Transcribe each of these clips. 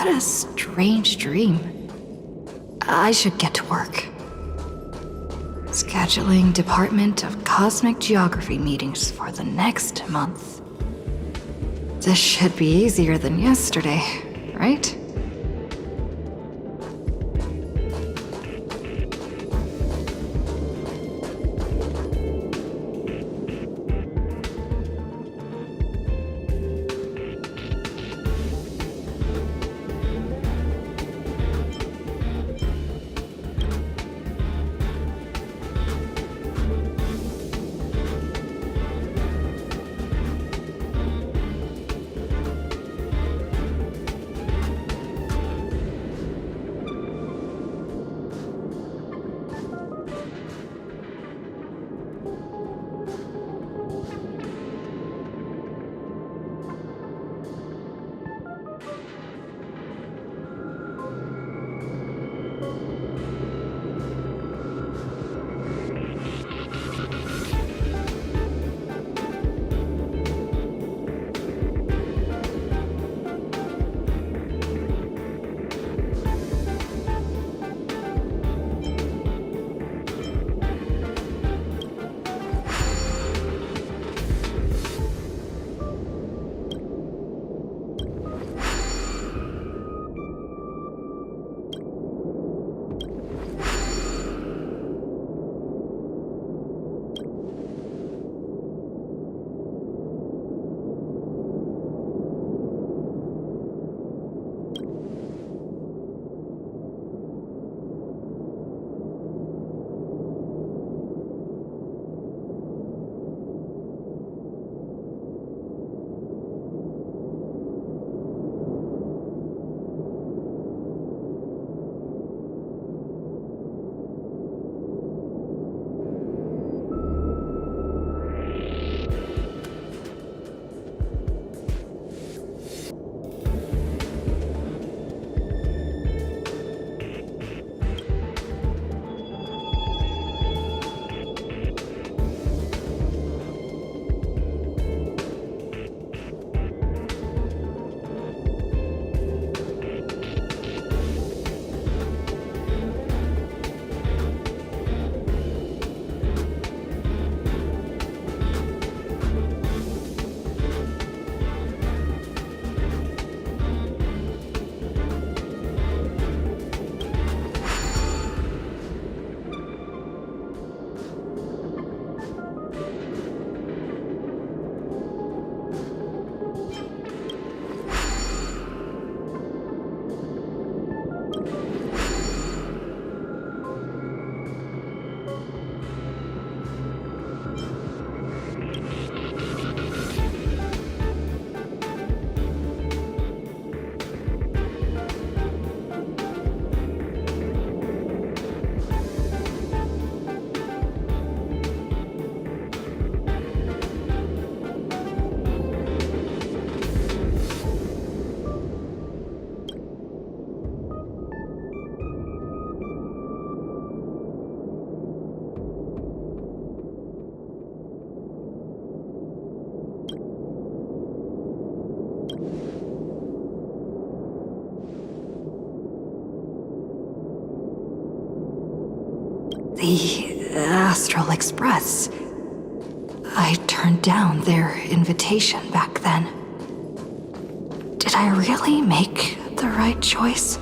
What a strange dream. I should get to work. Scheduling Department of Cosmic Geography meetings for the next month. This should be easier than yesterday, right? The Astral Express. I turned down their invitation back then. Did I really make the right choice?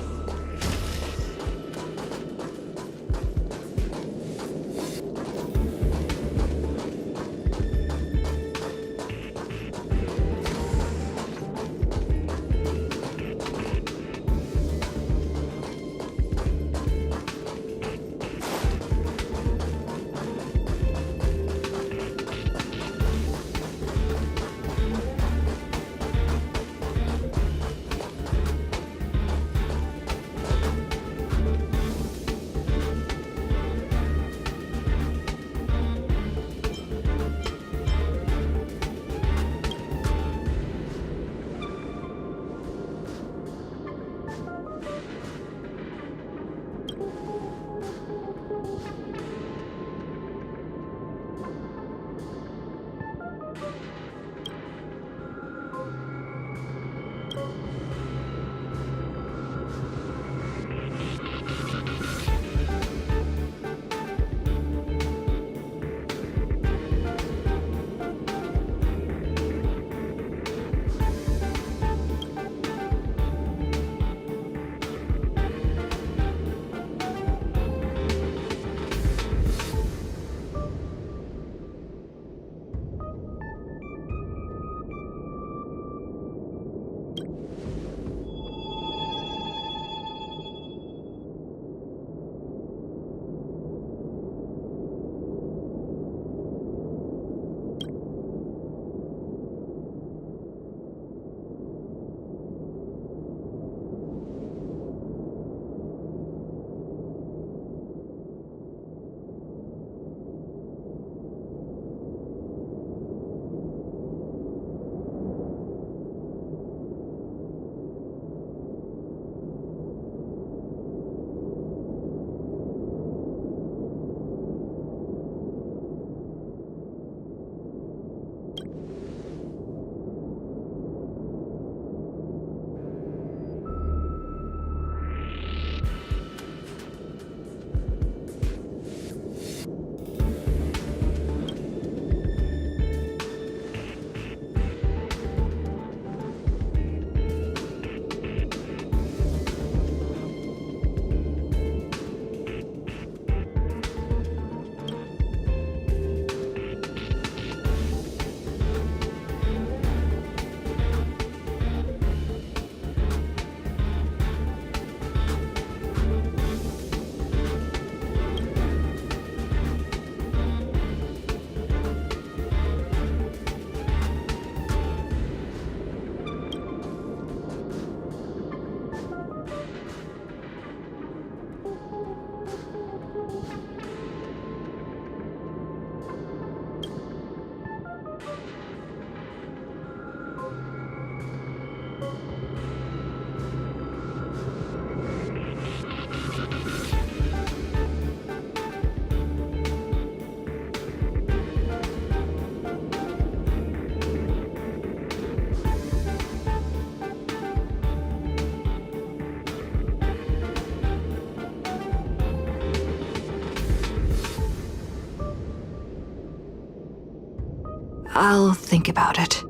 I'll think about it.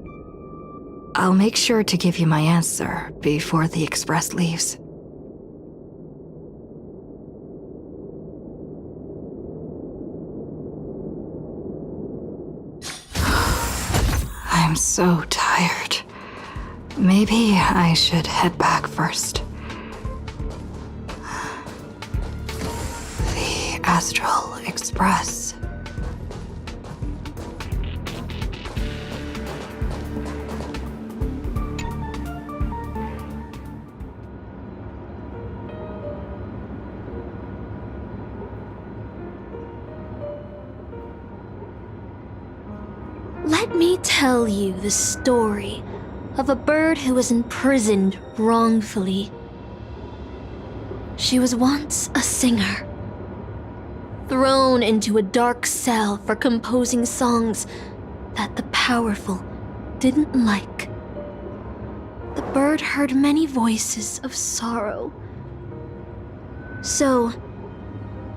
I'll make sure to give you my answer before the express leaves. I'm so tired. Maybe I should head back first. The Astral Express. Let me tell you the story of a bird who was imprisoned wrongfully. She was once a singer, thrown into a dark cell for composing songs that the powerful didn't like. The bird heard many voices of sorrow. So,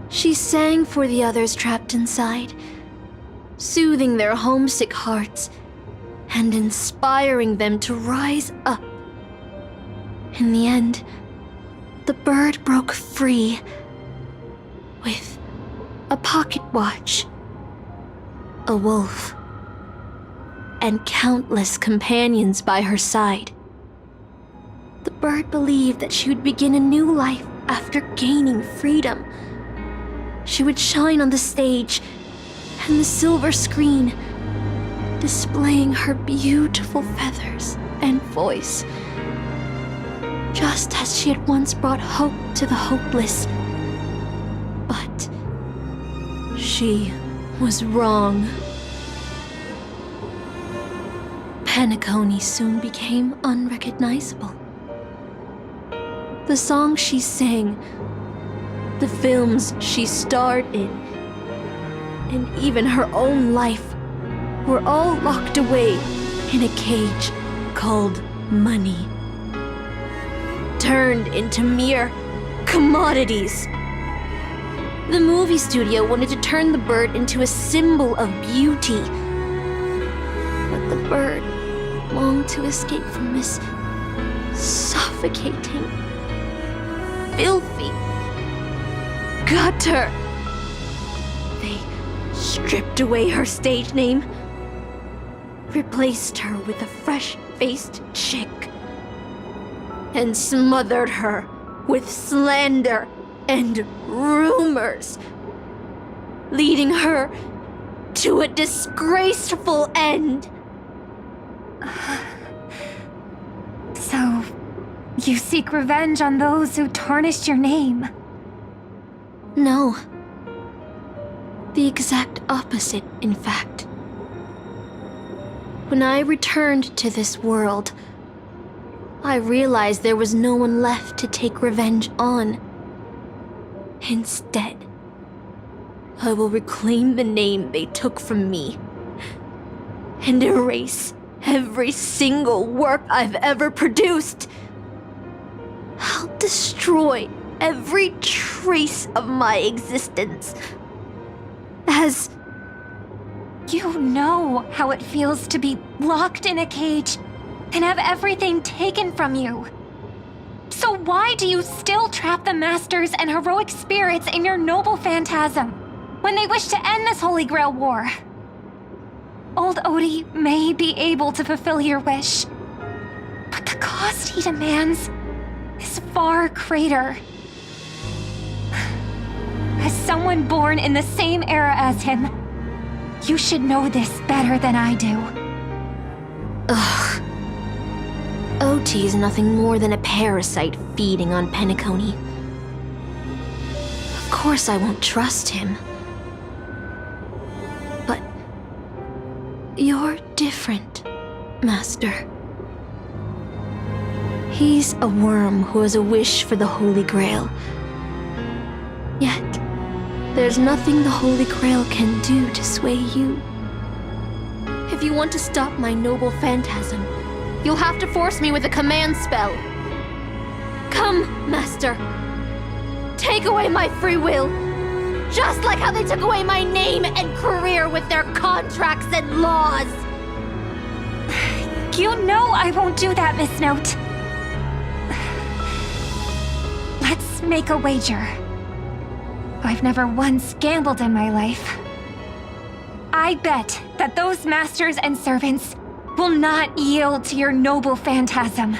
she sang for the others trapped inside, soothing their homesick hearts and inspiring them to rise up. In the end, the bird broke free with a pocket watch, a wolf, and countless companions by her side. The bird believed that she would begin a new life after gaining freedom. She would shine on the stage and the silver screen, displaying her beautiful feathers and voice, just as she had once brought hope to the hopeless. But she was wrong. Penacony soon became unrecognizable. The songs she sang, the films she starred in, and even her own life were all locked away in a cage called money, turned into mere commodities. The movie studio wanted to turn the bird into a symbol of beauty, but the bird longed to escape from this suffocating, filthy gutter. They stripped away her stage name, replaced her with a fresh-faced chick, and smothered her with slander and rumors, leading her to a disgraceful end. So, you seek revenge on those who tarnished your name? No. The exact opposite, in fact. When I returned to this world, I realized there was no one left to take revenge on. Instead, I will reclaim the name they took from me and erase every single work I've ever produced. I'll destroy every trace of my existence. As you know how it feels to be locked in a cage and have everything taken from you. So why do you still trap the masters and heroic spirits in your noble phantasm when they wish to end this Holy Grail war? Old Odie may be able to fulfill your wish, but the cost he demands is far greater. As someone born in the same era as him, you should know this better than I do. Ugh. OT is nothing more than a parasite feeding on Penacony. Of course I won't trust him. But you're different, Master. He's a worm who has a wish for the Holy Grail. Yet, there's nothing the Holy Grail can do to sway you. If you want to stop my noble phantasm, you'll have to force me with a command spell. Come, Master. Take away my free will, just like how they took away my name and career with their contracts and laws. You know I won't do that, Miss Note. Let's make a wager. I've never once gambled in my life. I bet that those masters and servants will not yield to your noble phantasm,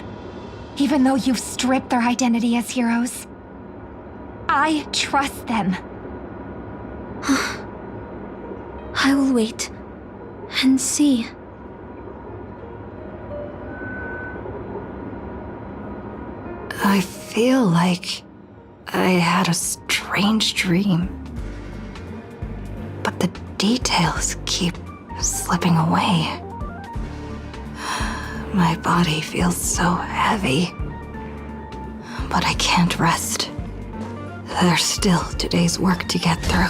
even though you've stripped their identity as heroes. I trust them. I will wait and see. I feel like I had a strange dream. But the details keep slipping away. My body feels so heavy. But I can't rest. There's still today's work to get through.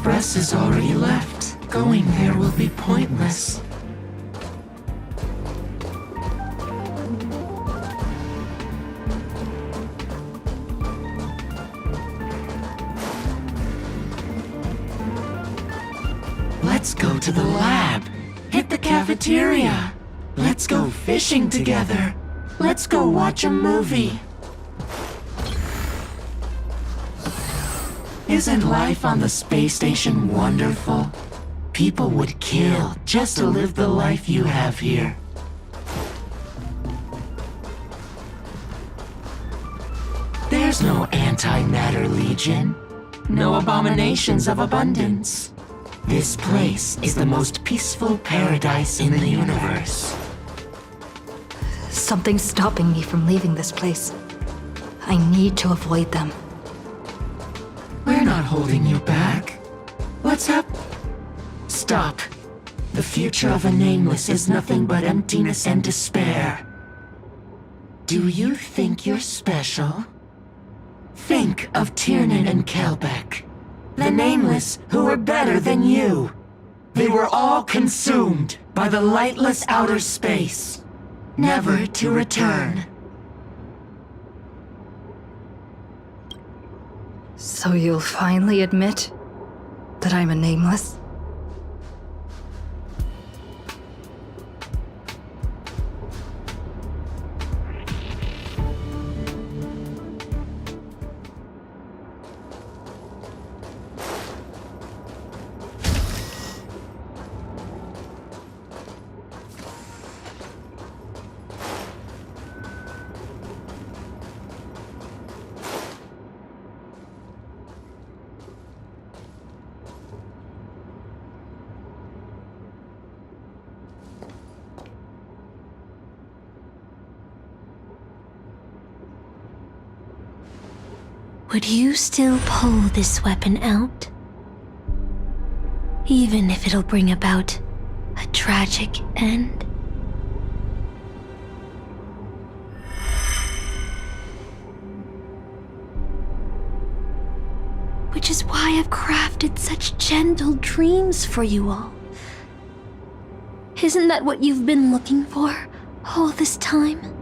Express has already left. Going there will be pointless. Let's go to the lab. Hit the cafeteria. Let's go fishing together. Let's go watch a movie. Isn't life on the space station wonderful? People would kill just to live the life you have here. There's no antimatter legion. No abominations of abundance. This place is the most peaceful paradise in the universe. Something's stopping me from leaving this place. I need to avoid them. We're not holding you back. What's up? Stop. The future of a nameless is nothing but emptiness and despair. Do you think you're special? Think of Tiernan and Kelbeck. The nameless who were better than you. They were all consumed by the lightless outer space, never to return. So you'll finally admit that I'm a nameless? Would you still pull this weapon out? Even if it'll bring about a tragic end? Which is why I've crafted such gentle dreams for you all. Isn't that what you've been looking for all this time?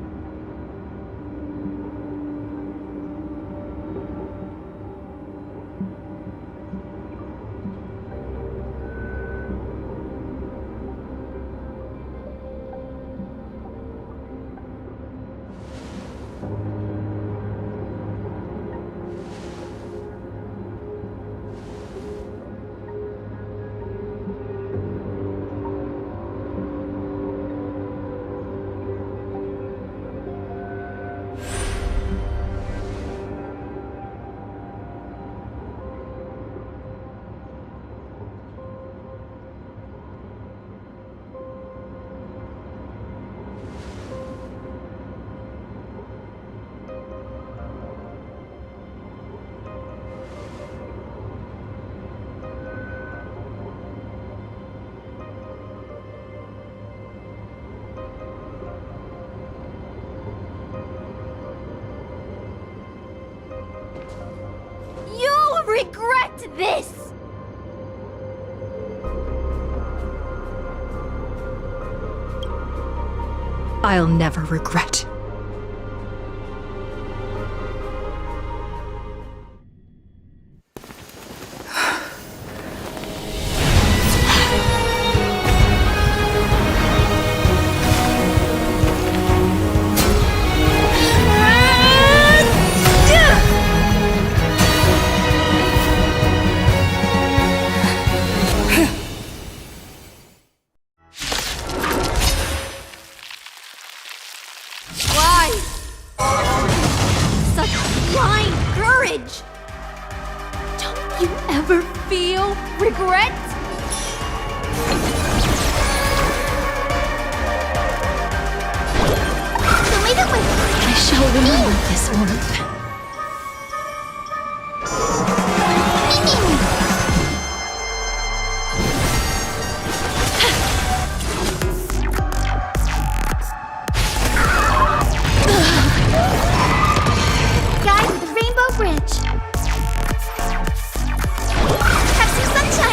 Regret this! I'll never regret. You ever feel regret? I shall remember this warmth. Guide to the Rainbow Bridge. Have some sunshine.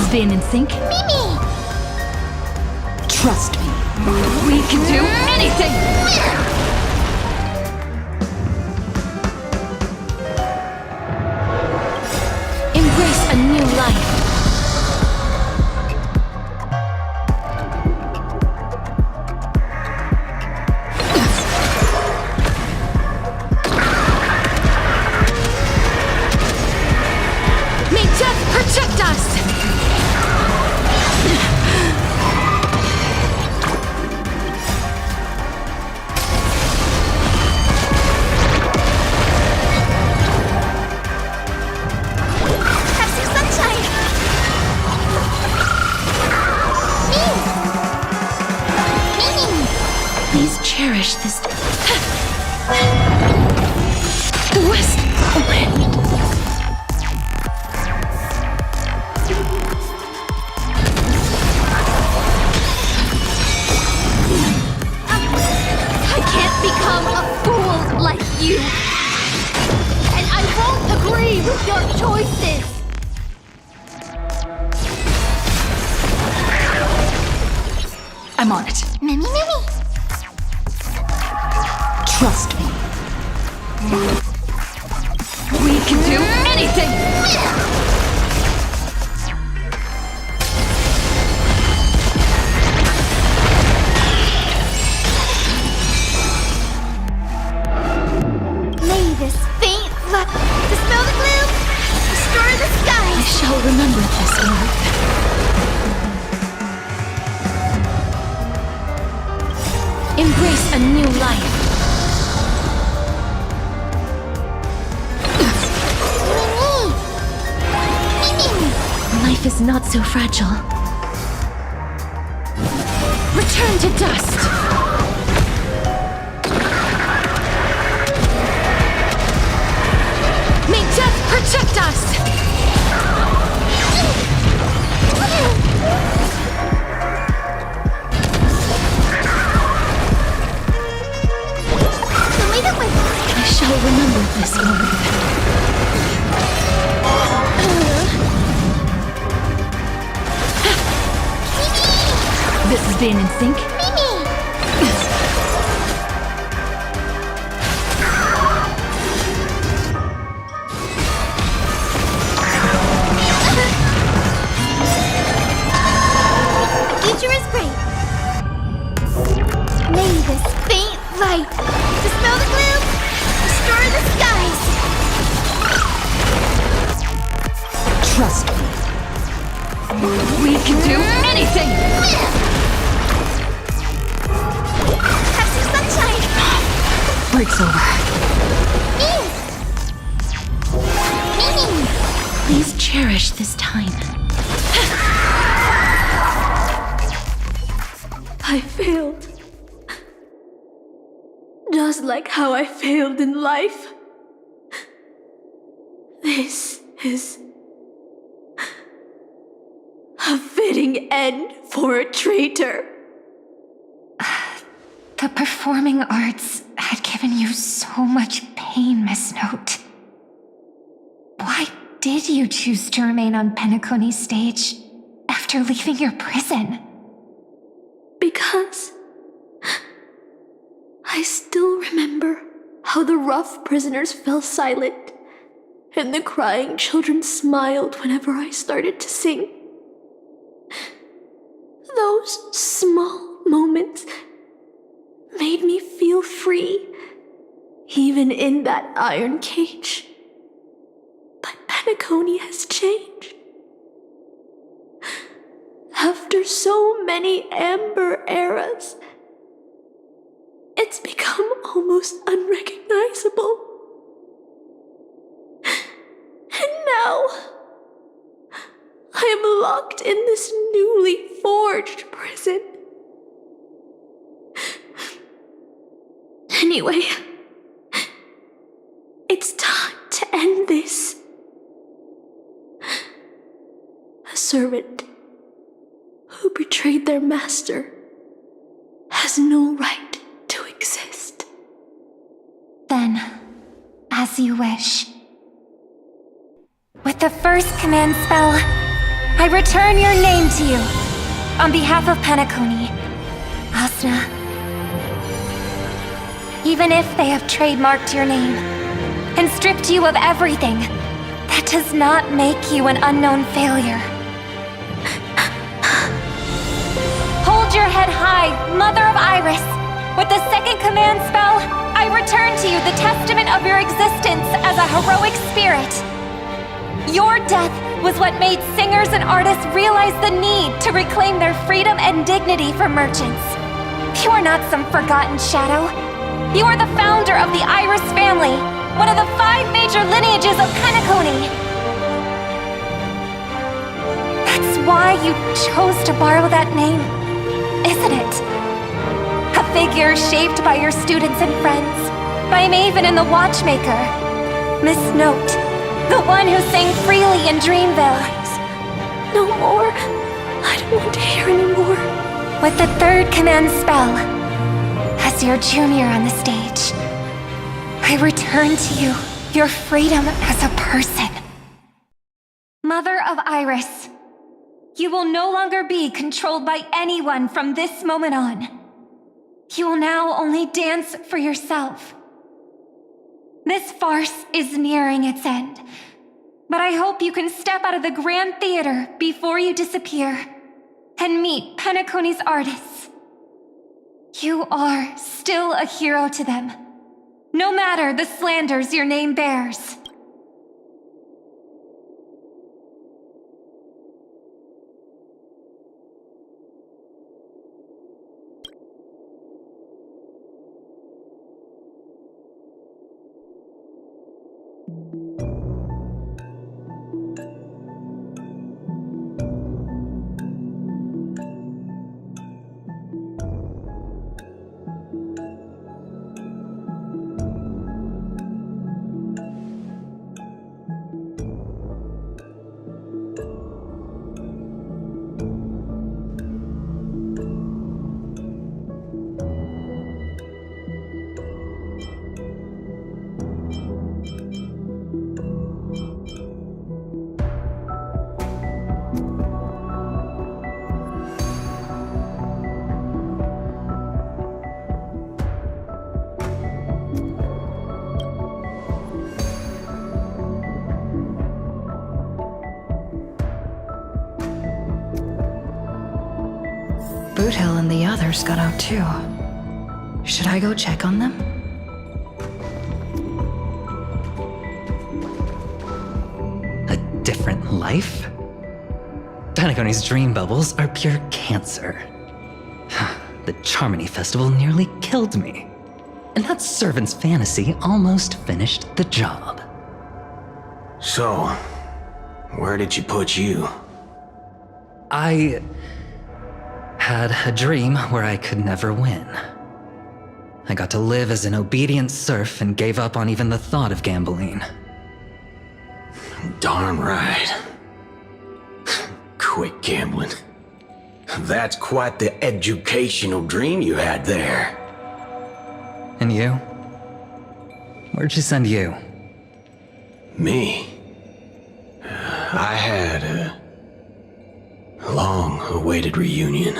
is being in sync? Mimi! Trust me. We can do anything! Embrace a new life. May death protect us! Have some sunshine! Mimi! Please cherish this. The West Wind. I can't become a fool like you. And I won't agree with your choices. I'm on it. Mimi! Trust me. We can do anything! May this faint light dispel the gloom, restore the I skies! shall remember this, Lord. Embrace a new life. Mimi! Life is not so fragile. Return to dust. May death protect us. I shall remember this, Lord. This is being in sync? Future is great. May this faint light dispel the gloom, restore the skies. Trust me. We can do anything! Have some sunshine. Break's over. Mimi! Please cherish this time. I failed. Just like how I failed in life. This is a fitting end for a traitor. The performing arts had given you so much pain, Miss Note. Why did you choose to remain on Penacony's stage after leaving your prison? Because I still remember how the rough prisoners fell silent and the crying children smiled whenever I started to sing. Those small moments made me feel free, even in that iron cage. But Penacony has changed. After so many amber eras, it's become almost unrecognizable. And now, I am locked in this newly forged prison. Anyway, it's time to end this. A servant who betrayed their master has no right to exist. Then, as you wish. With the first command spell, I return your name to you. On behalf of Penacony, Asuna. Even if they have trademarked your name and stripped you of everything, that does not make you an unknown failure. Hold your head high, Mother of Iris. With the second command spell, I return to you the testament of your existence as a heroic spirit. Your death was what made singers and artists realize the need to reclaim their freedom and dignity for merchants. You are not some forgotten shadow. You are the founder of the Iris family, one of the 5 major lineages of Penacony. That's why you chose to borrow that name, isn't it? A figure shaped by your students and friends, by Maven and the Watchmaker, Miss Note, the one who sang freely in Dreamville. No more. I don't want to hear anymore. With the third command spell, as your junior on the stage, I return to you your freedom as a person. Mother of Iris, you will no longer be controlled by anyone from this moment on. You will now only dance for yourself. This farce is nearing its end, but I hope you can step out of the Grand Theater before you disappear and meet Penacony's artists. You are still a hero to them, no matter the slanders your name bears. Boothill and the others got out too. Should I go check on them? A different life? Penacony's dream bubbles are pure cancer. The Charmony Festival nearly killed me. And that servant's fantasy almost finished the job. So, where did she put you? I had a dream where I could never win. I got to live as an obedient serf and gave up on even the thought of gambling. Darn right. Quit gambling. That's quite the educational dream you had there. And you? Where'd she send you? Me? I had a long-awaited reunion.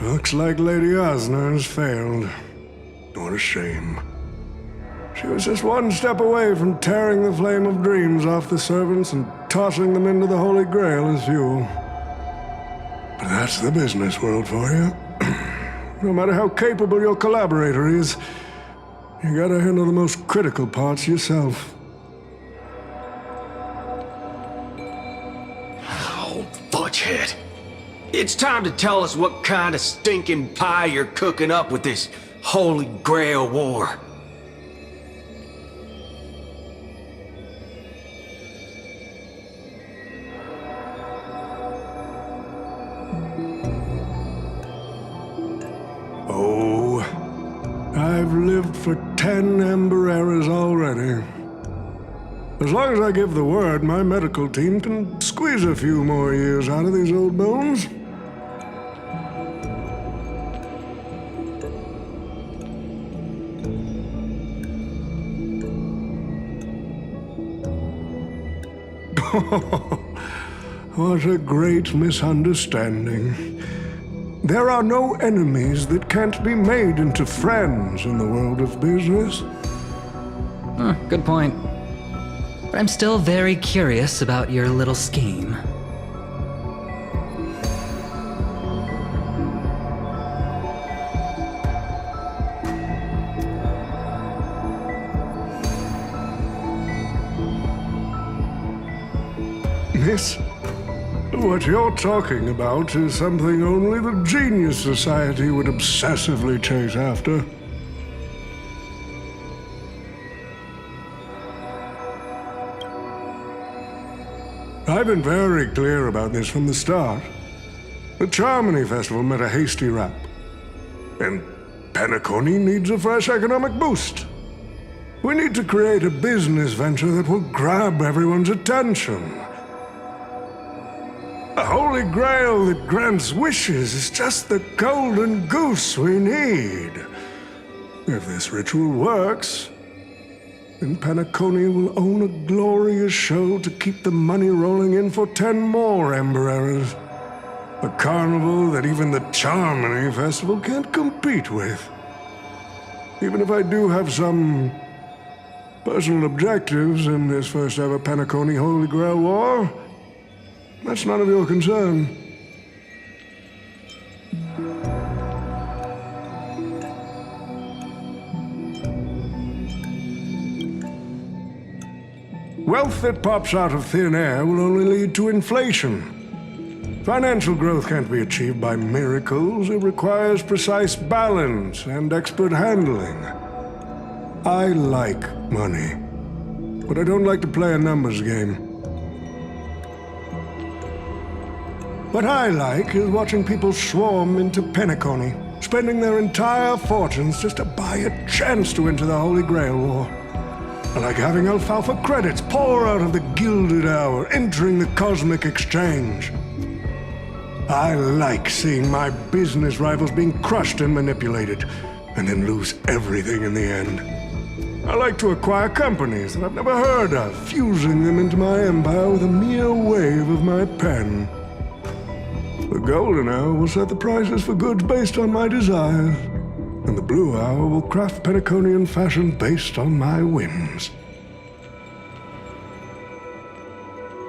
Looks like Lady Osner has failed. What a shame. She was just one step away from tearing the flame of dreams off the servants and tossing them into the Holy Grail as fuel. But that's the business world for you. No matter how capable your collaborator is, you gotta handle the most critical parts yourself. Oh, fudgehead. It's time to tell us what kind of stinking pie you're cooking up with this Holy Grail war. Oh, I've lived for 10 Ember Eras already. As long as I give the word, my medical team can squeeze a few more years out of these old bones. What a great misunderstanding. There are no enemies that can't be made into friends in the world of business. Good point. But I'm still very curious about your little scheme. Miss, what you're talking about is something only the Genius Society would obsessively chase after. I've been very clear about this from the start. The Charmony Festival met a hasty rap. And Penacony needs a fresh economic boost. We need to create a business venture that will grab everyone's attention. A holy grail that grants wishes is just the golden goose we need. If this ritual works, then Penacony will own a glorious show to keep the money rolling in for 10 more Ember Eras. A carnival that even the Charmony Festival can't compete with. Even if I do have some personal objectives in this first ever Penacony Holy Grail War, that's none of your concern. Wealth that pops out of thin air will only lead to inflation. Financial growth can't be achieved by miracles. It requires precise balance and expert handling. I like money, but I don't like to play a numbers game. What I like is watching people swarm into Penacony, spending their entire fortunes just to buy a chance to enter the Holy Grail War. I like having alfalfa credits pour out of the Gilded Hour, entering the Cosmic Exchange. I like seeing my business rivals being crushed and manipulated, and then lose everything in the end. I like to acquire companies that I've never heard of, fusing them into my empire with a mere wave of my pen. The Golden Hour will set the prices for goods based on my desires, and the Blue Hour will craft Penaconian fashion based on my whims.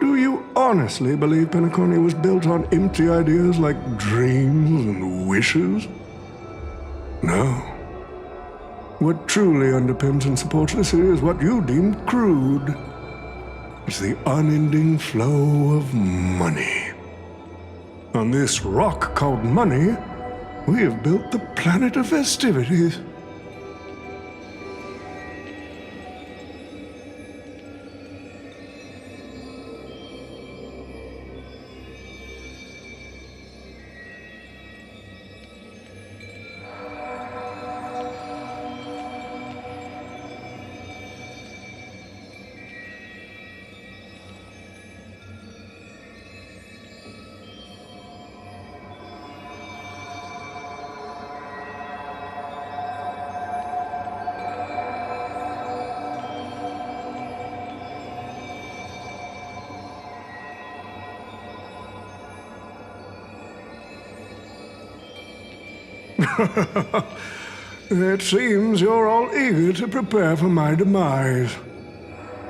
Do you honestly believe Penacony was built on empty ideas like dreams and wishes? No. What truly underpins and supports this is what you deem crude. It's the unending flow of money. On this rock called money, we have built the planet of festivities. It seems you're all eager to prepare for my demise.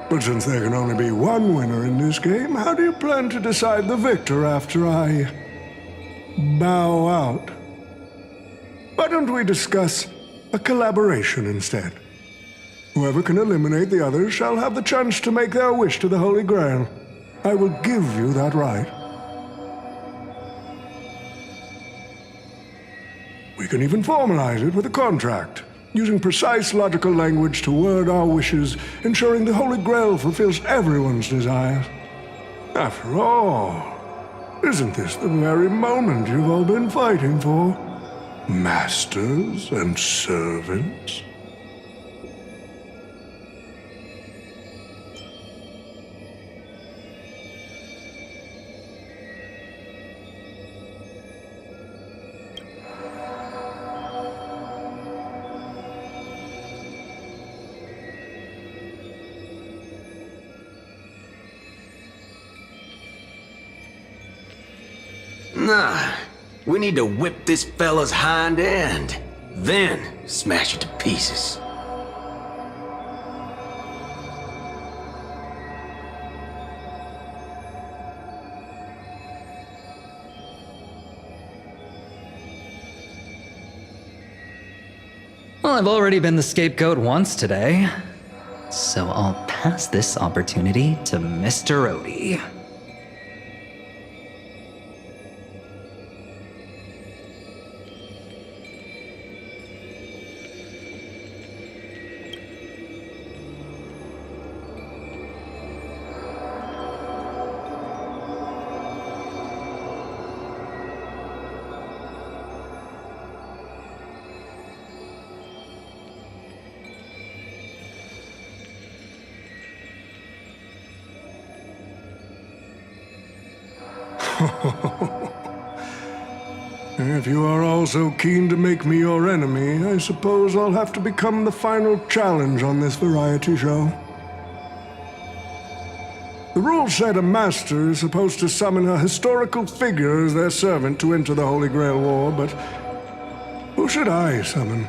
But since there can only be one winner in this game, how do you plan to decide the victor after I bow out? Why don't we discuss a collaboration instead? Whoever can eliminate the others shall have the chance to make their wish to the Holy Grail. I will give you that right. We can even formalize it with a contract, using precise logical language to word our wishes, ensuring the Holy Grail fulfills everyone's desires. After all, isn't this the very moment you've all been fighting for? Masters and servants? Nah, we need to whip this fella's hind end, then smash it to pieces. Well, I've already been the scapegoat once today, so I'll pass this opportunity to Mr. Odie. If you are all so keen to make me your enemy, I suppose I'll have to become the final challenge on this variety show. The rules said a master is supposed to summon a historical figure as their servant to enter the Holy Grail War, but who should I summon?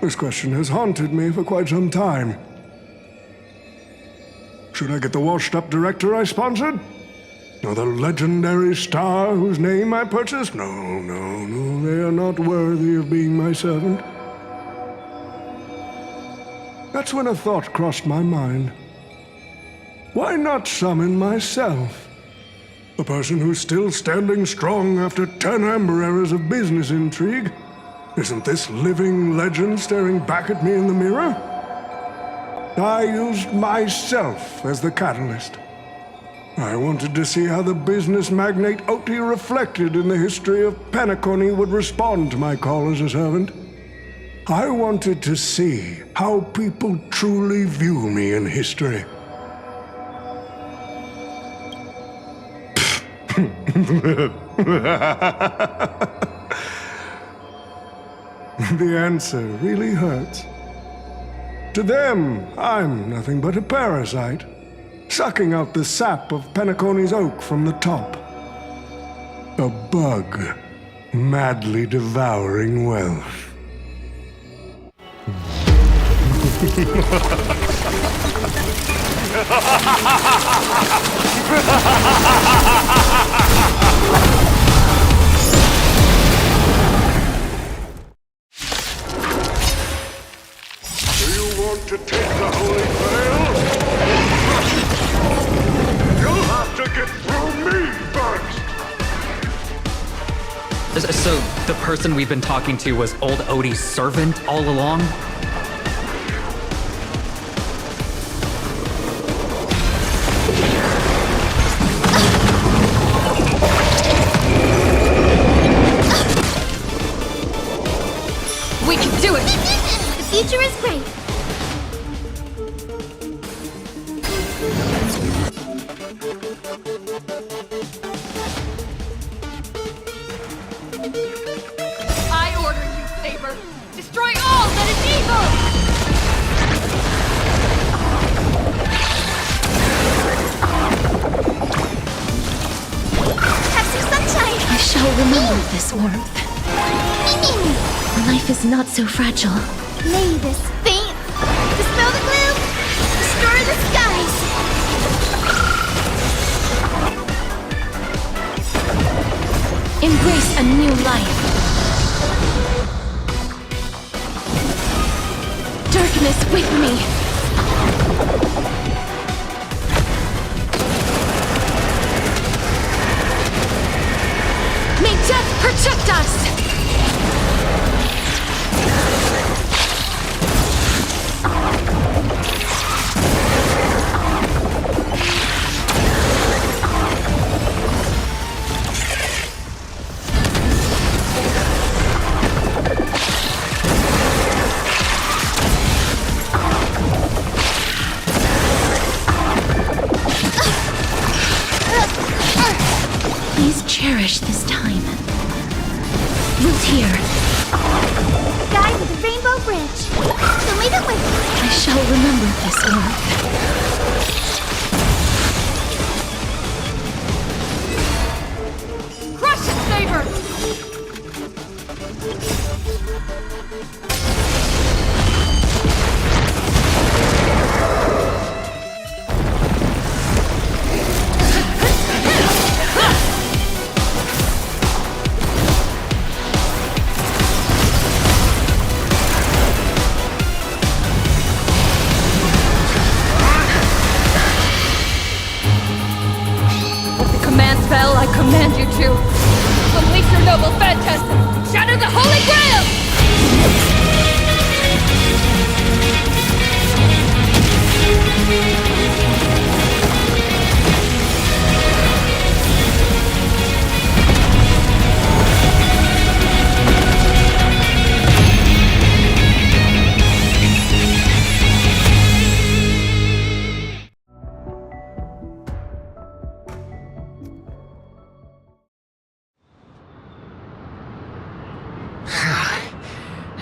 This question has haunted me for quite some time. Should I get the washed-up director I sponsored? Or the legendary star whose name I purchased? No, they are not worthy of being my servant. That's when a thought crossed my mind. Why not summon myself? A person who's still standing strong after 10 amber eras of business intrigue? Isn't this living legend staring back at me in the mirror? I used myself as the catalyst. I wanted to see how the business magnate Oti reflected in the history of Penacony would respond to my call as a servant. I wanted to see how people truly view me in history. The answer really hurts. To them, I'm nothing but a parasite, sucking out the sap of Penacony's oak from the top. A bug, madly devouring wealth. Do you want to take the Holy Grail? You'll have to get through me first! So, the person we've been talking to was old Odie's servant all along? We can do it! The future is great! I order you, Saber! Destroy all that is evil! Have some sunshine! I shall remember this warmth. Life is not so fragile. May this faint dispel the gloom, destroy the skies. Embrace a new life. Darkness with me. May death protect us! Please cherish this time. Root here. Guide with the Rainbow Bridge. So leave it with me. I shall remember this earth. Crush it, Saber! With the command spell, I command you to unleash your noble phantasm! Shatter the Holy Grail!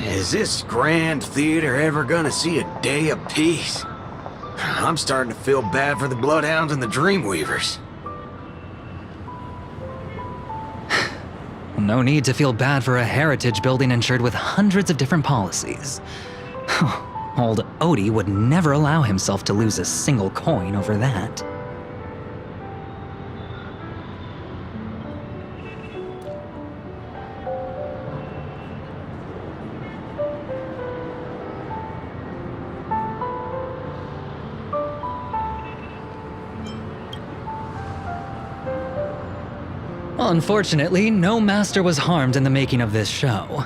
Is this grand theater ever gonna see a day of peace? I'm starting to feel bad for the Bloodhounds and the Dreamweavers. No need to feel bad for a heritage building insured with hundreds of different policies. Old Odie would never allow himself to lose a single coin over that. Unfortunately, no master was harmed in the making of this show.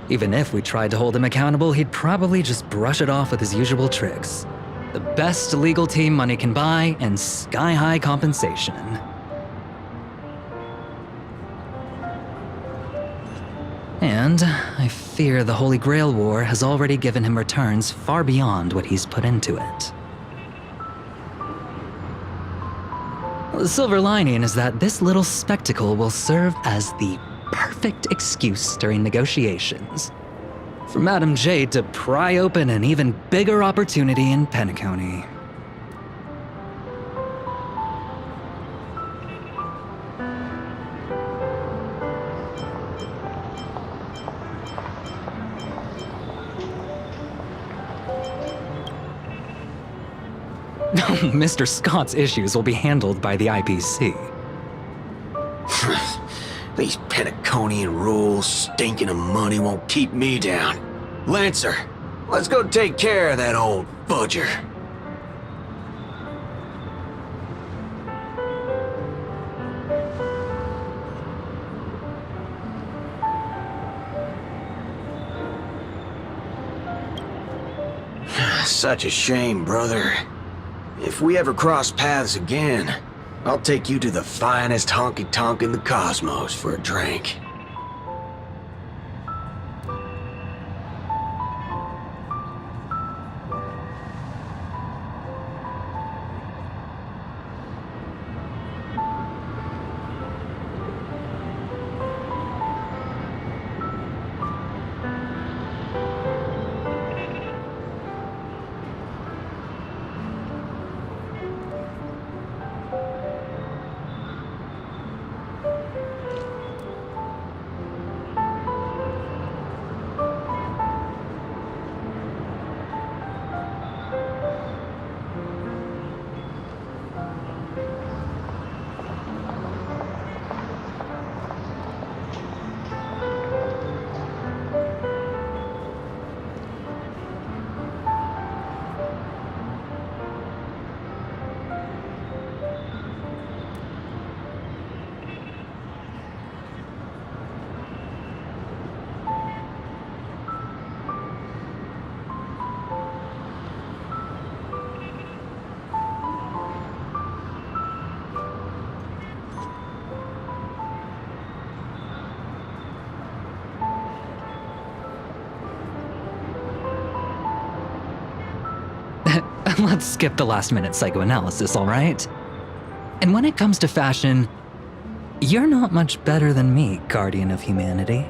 Even if we tried to hold him accountable, he'd probably just brush it off with his usual tricks. The best legal team money can buy, and sky-high compensation. And I fear the Holy Grail War has already given him returns far beyond what he's put into it. The silver lining is that this little spectacle will serve as the perfect excuse during negotiations for Madame Jade to pry open an even bigger opportunity in Penacony. Mr. Scott's issues will be handled by the IPC. These Penaconian rules, stinking of money won't keep me down. Lancer, let's go take care of that old fudger. Such a shame, brother. If we ever cross paths again, I'll take you to the finest honky-tonk in the cosmos for a drink. Let's skip the last-minute psychoanalysis, all right? And when it comes to fashion, you're not much better than me, Guardian of Humanity.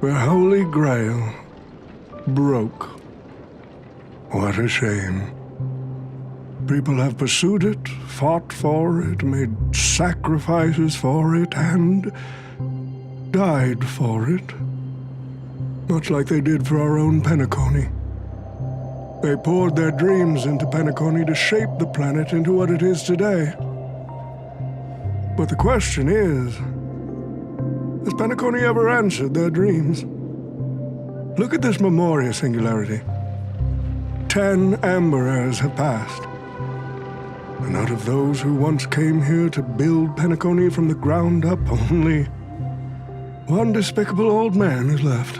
The Holy Grail broke. What a shame. People have pursued it, fought for it, made sacrifices for it, and died for it. Much like they did for our own Penacony. They poured their dreams into Penacony to shape the planet into what it is today. But the question is, has Penacony ever answered their dreams? Look at this Memoria singularity. 10 Amber Heirs have passed. And out of those who once came here to build Penacony from the ground up, only one despicable old man is left.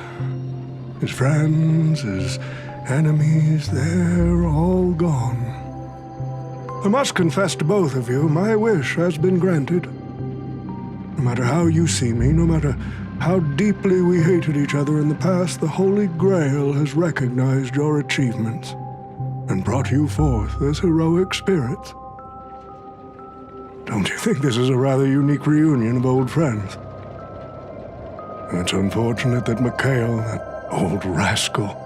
His friends, his enemies, they're all gone. I must confess to both of you, my wish has been granted. No matter how you see me, no matter how deeply we hated each other in the past, the Holy Grail has recognized your achievements and brought you forth as heroic spirits. Don't you think this is a rather unique reunion of old friends? It's unfortunate that Mikhail, that old rascal,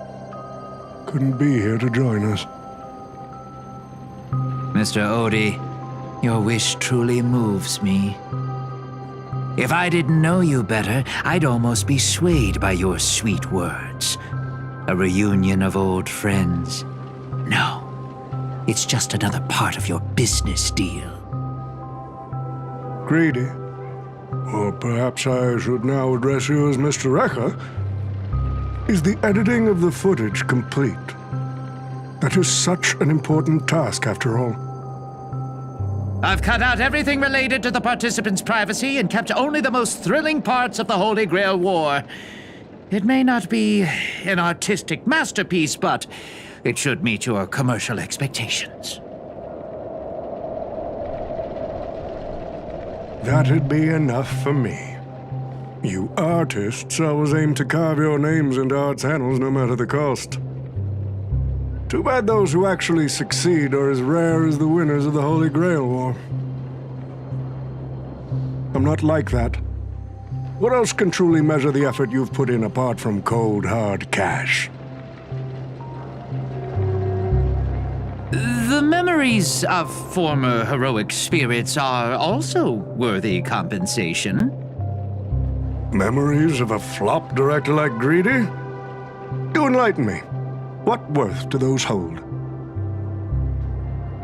couldn't be here to join us. Mr. Odie, your wish truly moves me. If I didn't know you better, I'd almost be swayed by your sweet words. A reunion of old friends. No, it's just another part of your business deal. Greedy. Or perhaps I should now address you as Mr. Recker. Is the editing of the footage complete? That is such an important task, after all. I've cut out everything related to the participants' privacy and kept only the most thrilling parts of the Holy Grail War. It may not be an artistic masterpiece, but it should meet your commercial expectations. That'd be enough for me. You artists always aim to carve your names into art's annals no matter the cost. Too bad those who actually succeed are as rare as the winners of the Holy Grail War. I'm not like that. What else can truly measure the effort you've put in apart from cold, hard cash? The memory Memories of former heroic spirits are also worthy compensation. Memories of a flop director like Greedy? Do enlighten me. What worth do those hold?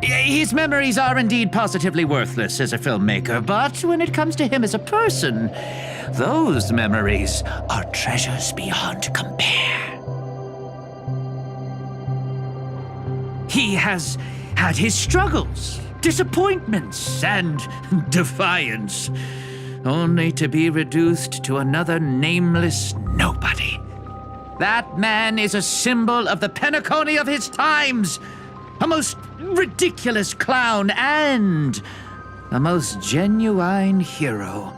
His memories are indeed positively worthless as a filmmaker, but when it comes to him as a person, those memories are treasures beyond compare. He has had his struggles, disappointments, and defiance, only to be reduced to another nameless nobody. That man is a symbol of the Penacony of his times, a most ridiculous clown and a most genuine hero.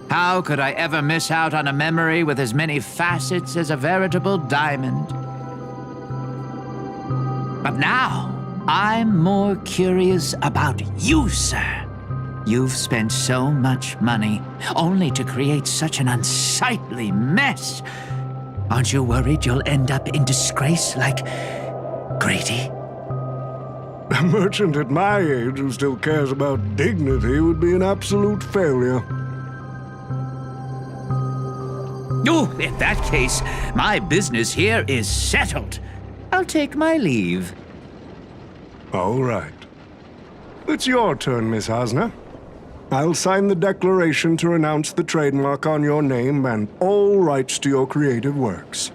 How could I ever miss out on a memory with as many facets as a veritable diamond? But now, I'm more curious about you, sir. You've spent so much money, only to create such an unsightly mess. Aren't you worried you'll end up in disgrace like Grady? A merchant at my age who still cares about dignity would be an absolute failure. Oh, in that case, my business here is settled. I'll take my leave. All right. It's your turn, Miss Osner. I'll sign the declaration to renounce the trademark on your name and all rights to your creative works.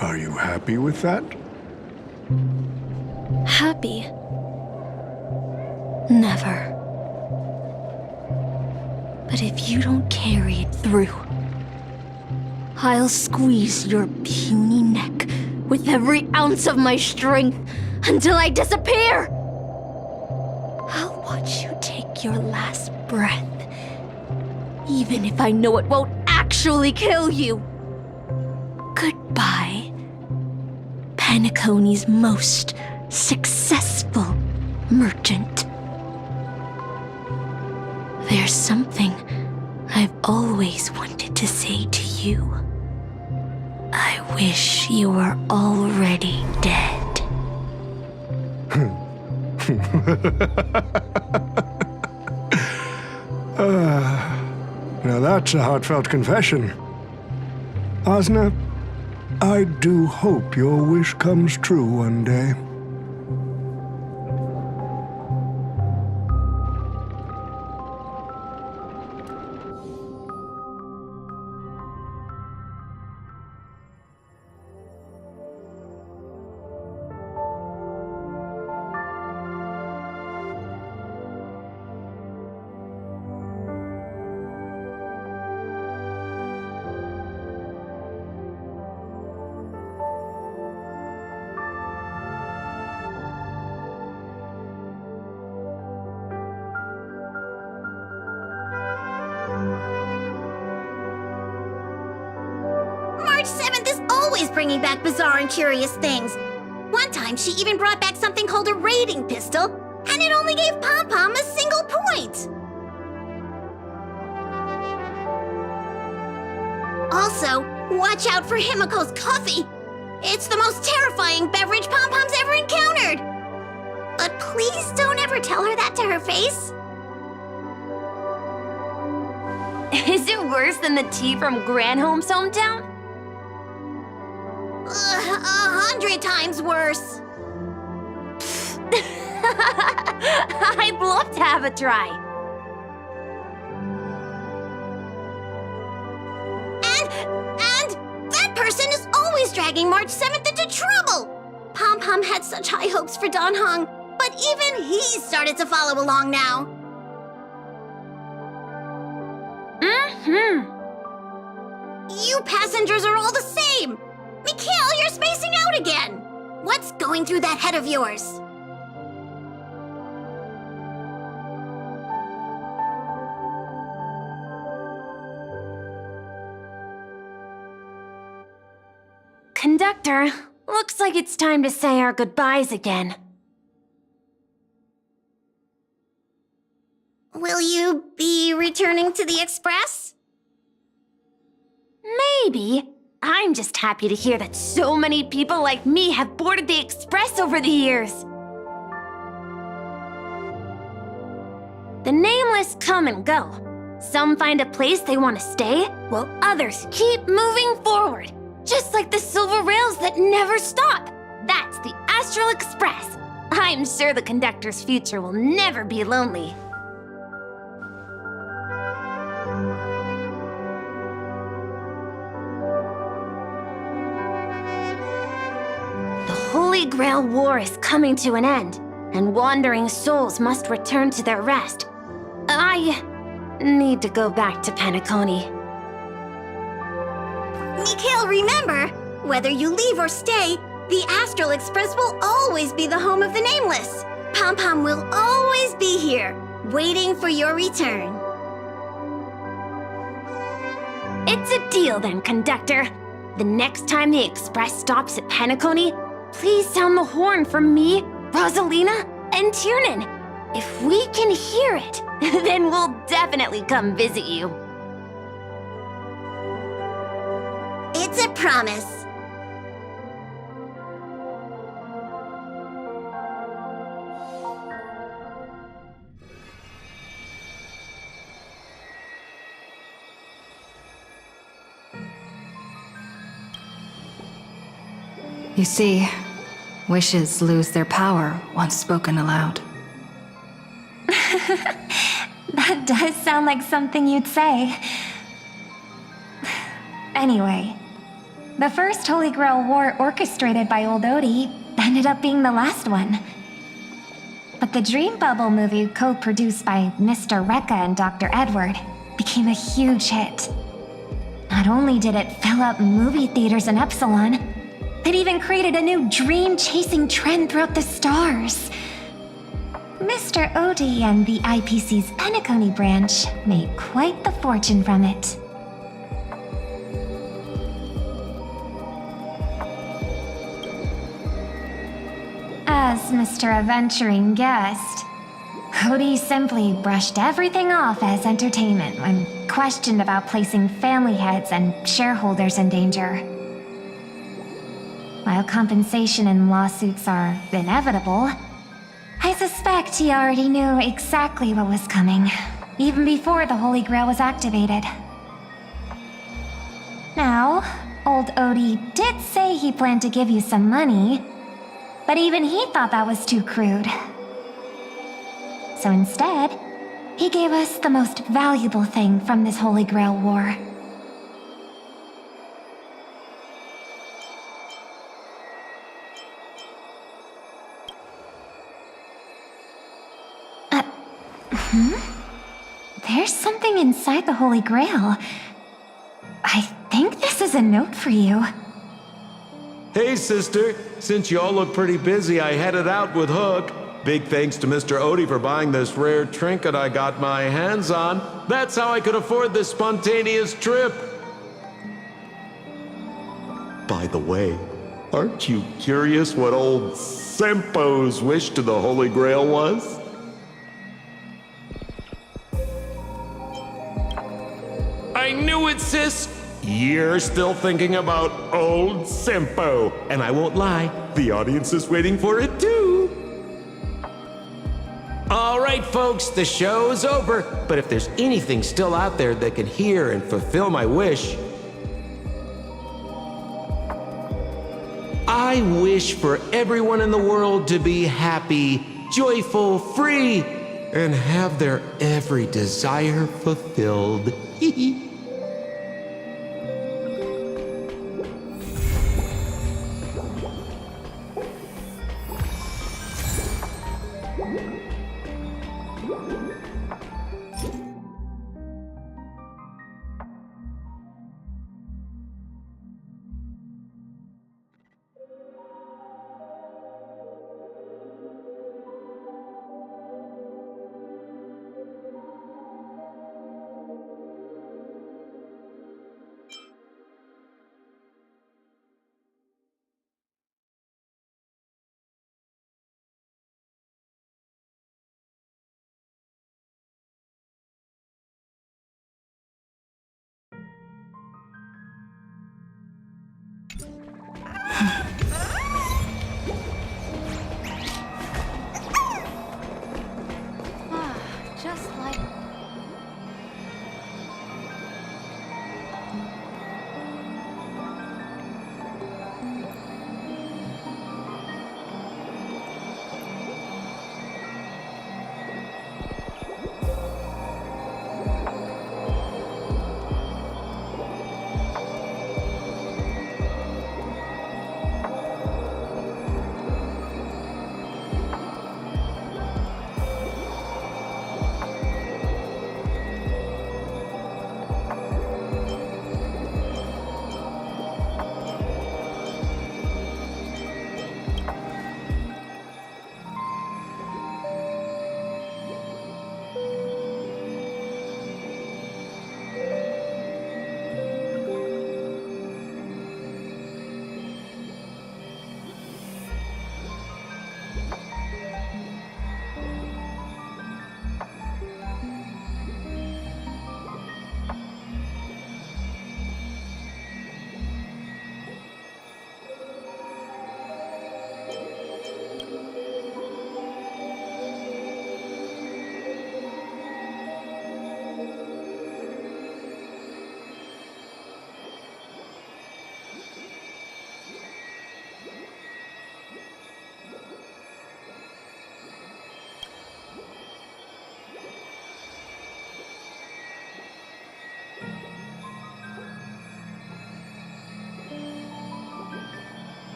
Are you happy with that? Happy? Never. But if you don't carry it through, I'll squeeze your puny neck with every ounce of my strength until I disappear! I'll watch you take your last breath, even if I know it won't actually kill you. Goodbye, Penacony's most successful merchant. There's something I've always wanted to say to you. I wish you were already dead. Now that's a heartfelt confession. Osner, I do hope your wish comes true one day. March 7th is always bringing back bizarre and curious things. One time, she even brought back something called a raiding pistol, and it only gave Pom-Pom a single point. Also, watch out for Himiko's coffee. It's the most terrifying beverage Pom-Pom's ever encountered. But please don't ever tell her that to her face. Is it worse than the tea from Granholm's hometown? 100 times worse. I'd love to have a try. And that person is always dragging March 7th into trouble. Pom-Pom had such high hopes for Don Hong, but even he started to follow along now. You passengers are all the same. Mikhail, you're spacing out again. What's going through that head of yours? Conductor, looks like it's time to say our goodbyes again. Will you be returning to the Express? Maybe. I'm just happy to hear that so many people like me have boarded the Express over the years. The nameless come and go. Some find a place they want to stay, while others keep moving forward. Just like the silver rails that never stop. That's the Astral Express. I'm sure the conductor's future will never be lonely. The Holy Grail War is coming to an end, and wandering souls must return to their rest. I need to go back to Penacony. Mikhail, remember, whether you leave or stay, the Astral Express will always be the home of the Nameless. Pom-Pom will always be here, waiting for your return. It's a deal then, conductor. The next time the Express stops at Penacony, please sound the horn for me, Rosalina, and Tiernan. If we can hear it, then we'll definitely come visit you. It's a promise. You see, wishes lose their power once spoken aloud. That does sound like something you'd say. Anyway, the first Holy Grail War orchestrated by Old Odie ended up being the last one. But the Dream Bubble movie co-produced by Mr. Rekka and Dr. Edward became a huge hit. Not only did it fill up movie theaters in Epsilon, it even created a new dream-chasing trend throughout the stars. Mr. Odie and the IPC's Penacony branch made quite the fortune from it. As Mr. Adventuring guessed, Odie simply brushed everything off as entertainment when questioned about placing family heads and shareholders in danger. While compensation and lawsuits are inevitable, I suspect he already knew exactly what was coming, even before the Holy Grail was activated. Now, old Odie did say he planned to give you some money, but even he thought that was too crude. So instead, he gave us the most valuable thing from this Holy Grail War. There's something inside the Holy Grail. I think this is a note for you. Hey, sister. Since you all look pretty busy, I headed out with Hook. Big thanks to Mr. Odie for buying this rare trinket I got my hands on. That's how I could afford this spontaneous trip. By the way, aren't you curious what old Sempo's wish to the Holy Grail was? I knew it, sis! You're still thinking about old Sempo. And I won't lie, the audience is waiting for it too. All right, folks, the show's over. But if there's anything still out there that can hear and fulfill my wish, I wish for everyone in the world to be happy, joyful, free, and have their every desire fulfilled.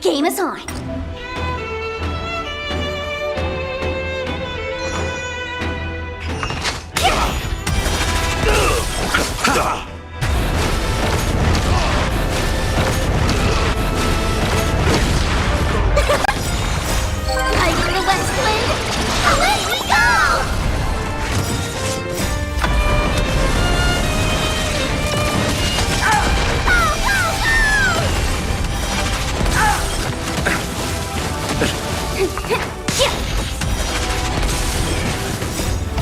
game is on. Like the west wind, away we go!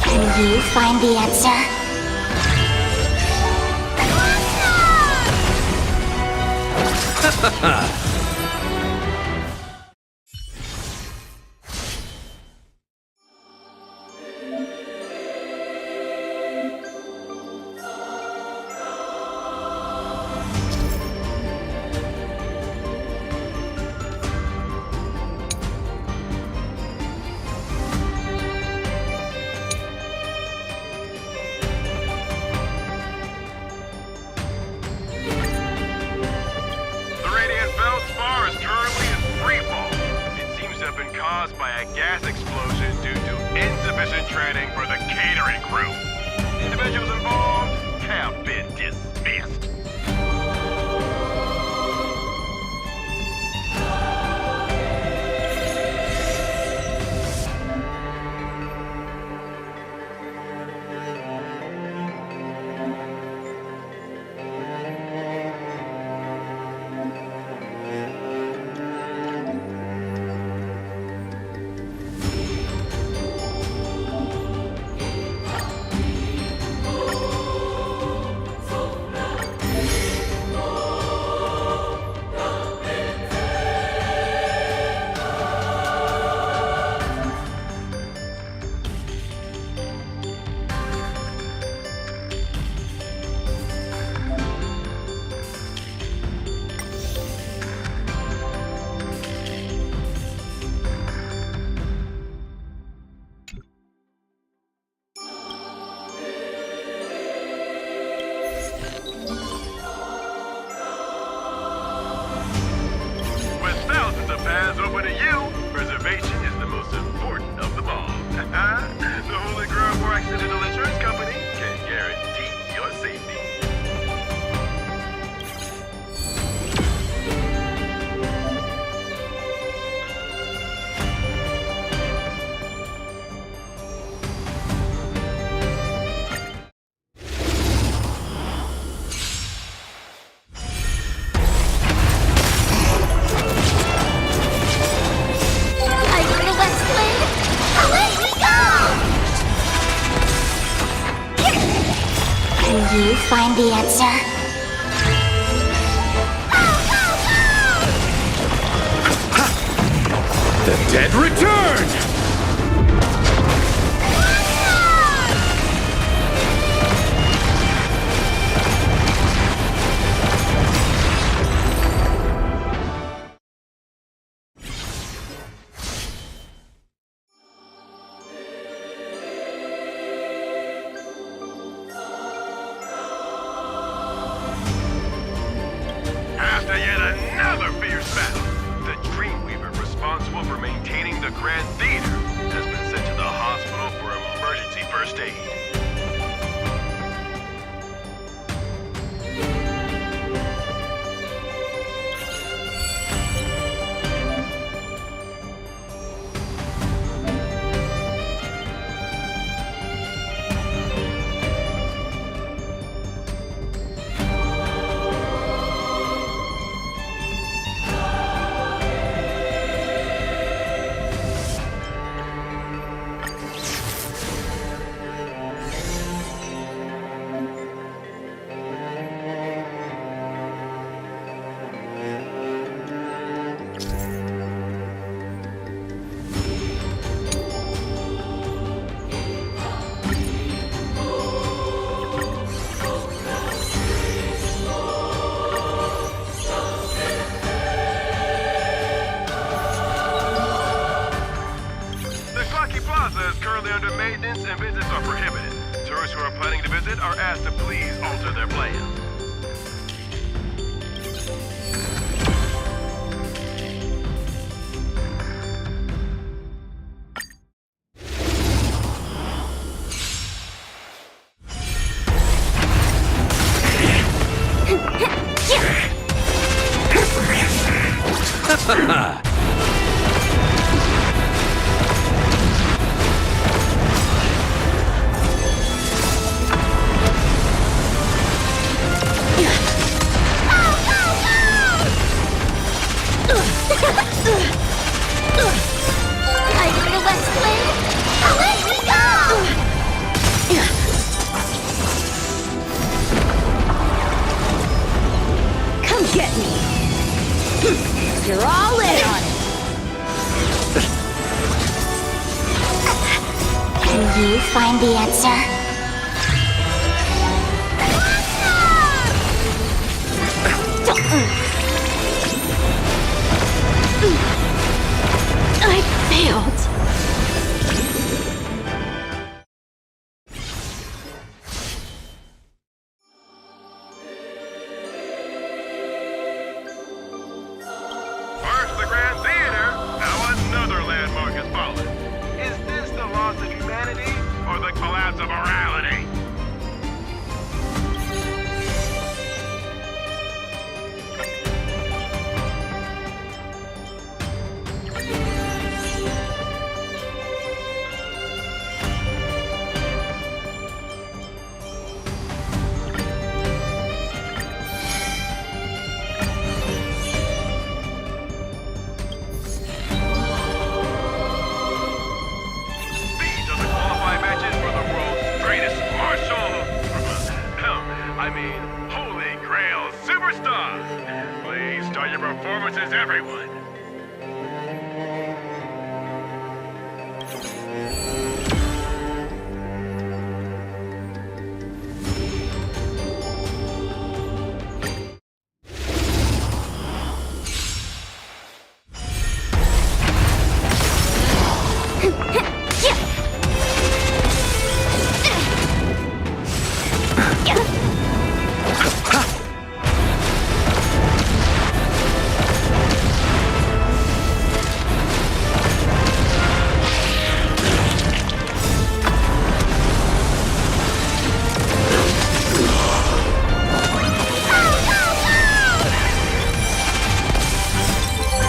Can you find the answer? Caused by a gas explosion due to insufficient training for the catering crew. Individuals involved have been dismissed. Paths open to you, preservation is the most important of them all. The Holy Grail for Accidental Insurance Company can guarantee your safety. Can you find the answer? The dead return! After yet another fierce battle, the Dreamweaver responsible for maintaining the Grand Theater has been sent to the hospital for emergency first aid. Is currently under maintenance and visits are prohibited. Tourists who are planning to visit are asked to please alter their plans. Tiger the West Wind, away we go! Come get me! You're all in on it! Can you find the answer? I failed! First the Grand Theater, now another landmark has fallen. Is this the loss of humanity or the collapse of morality? These are the qualifying matches for the world's greatest martial... I mean, Holy Grail Superstars! Please start your performances, everyone!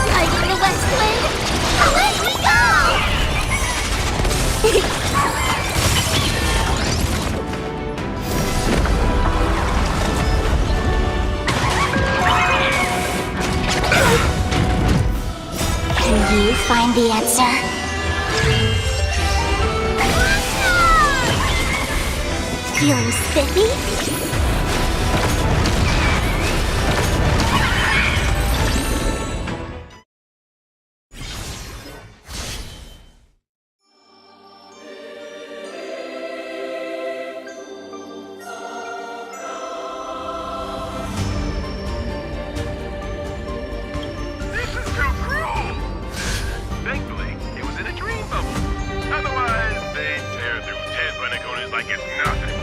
Tiger the West Wind, away we go! Can you find the answer? Feeling spiffy? This is too cruel! Thankfully, it was in a dream bubble. Otherwise, they'd tear through 10 Pentaconis like it's nothing.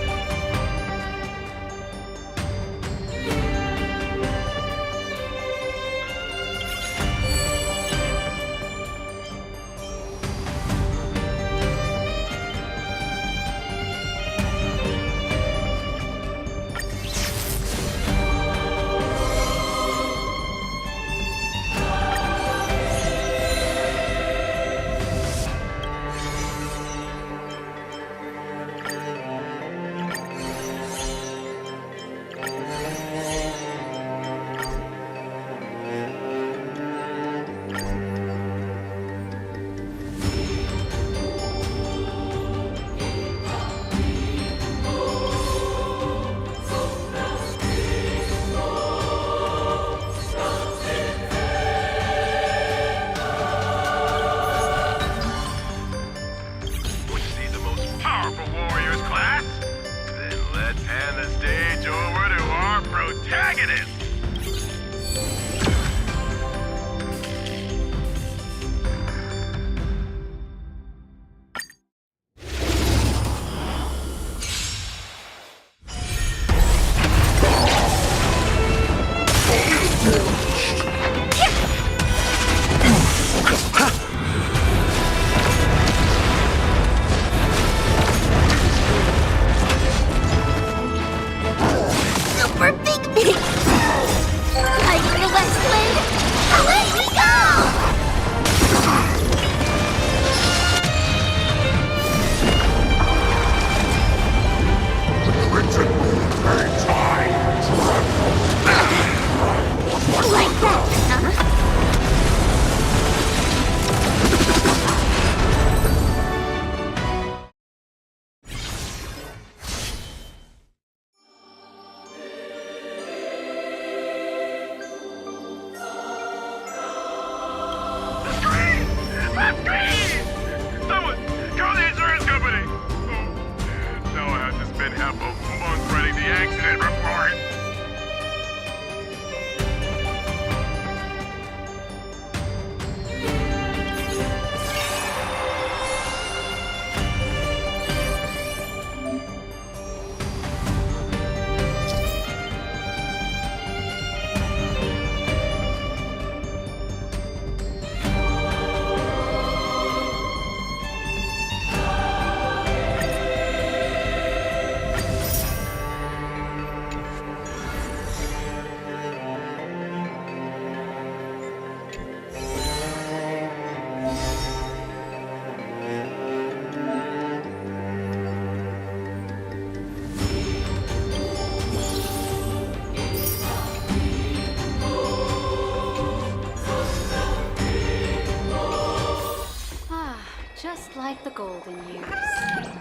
like the golden years.